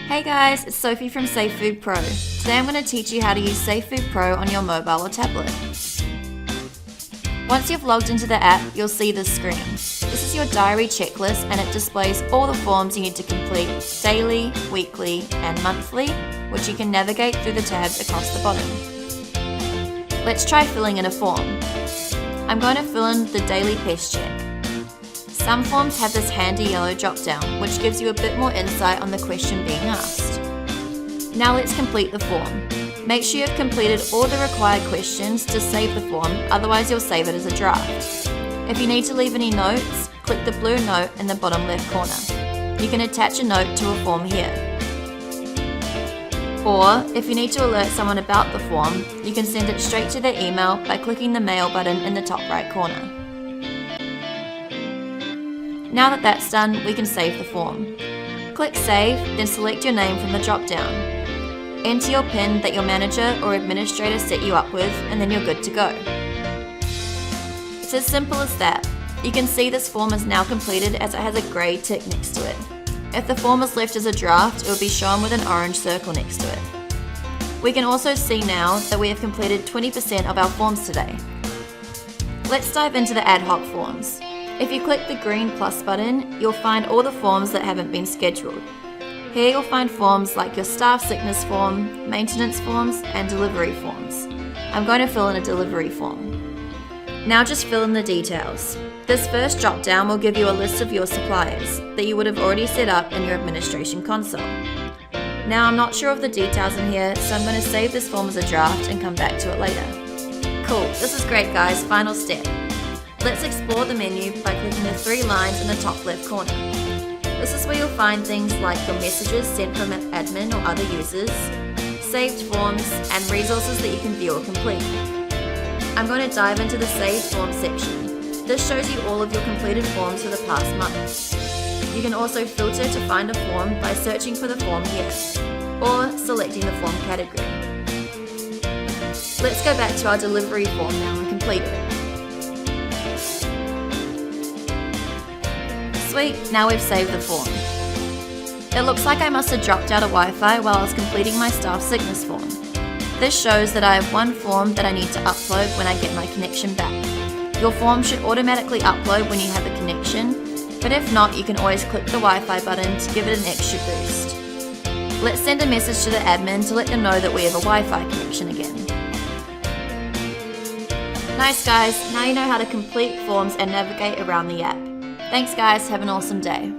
Hey guys, it's Sophie from SafeFood Pro. Today I'm going to teach you how to use SafeFood Pro on your mobile or tablet. Once you've logged into the app, you'll see this screen. This is your diary checklist and it displays all the forms you need to complete daily, weekly and monthly, which you can navigate through the tabs across the bottom. Let's try filling in a form. I'm going to fill in the daily pest check. Some forms have this handy yellow drop down, which gives you a bit more insight on the question being asked. Now let's complete the form. Make sure you've completed all the required questions to save the form, otherwise you'll save it as a draft. If you need to leave any notes, click the blue note in the bottom left corner. You can attach a note to a form here. Or, if you need to alert someone about the form, you can send it straight to their email by clicking the mail button in the top right corner. Now that that's done, we can save the form. Click Save, then select your name from the drop-down. Enter your PIN that your manager or administrator set you up with, and then you're good to go. It's as simple as that. You can see this form is now completed as it has a grey tick next to it. If the form is left as a draft, it will be shown with an orange circle next to it. We can also see now that we have completed 20% of our forms today. Let's dive into the ad hoc forms. If you click the green plus button, you'll find all the forms that haven't been scheduled. Here you'll find forms like your staff sickness form, maintenance forms, and delivery forms. I'm going to fill in a delivery form. Now just fill in the details. This first drop down will give you a list of your suppliers that you would have already set up in your administration console. Now I'm not sure of the details in here, so I'm going to save this form as a draft and come back to it later. Cool, this is great guys, final step. Let's explore the menu by clicking the three lines in the top left corner. This is where you'll find things like your messages sent from an admin or other users, saved forms, and resources that you can view or complete. I'm going to dive into the Saved Forms section. This shows you all of your completed forms for the past month. You can also filter to find a form by searching for the form here, or selecting the form category. Let's go back to our delivery form now and complete it. Sweet, now we've saved the form. It looks like I must have dropped out of Wi-Fi while I was completing my staff sickness form. This shows that I have one form that I need to upload when I get my connection back. Your form should automatically upload when you have a connection, but if not, you can always click the Wi-Fi button to give it an extra boost. Let's send a message to the admin to let them know that we have a Wi-Fi connection again. Nice guys, now you know how to complete forms and navigate around the app. Thanks guys, have an awesome day.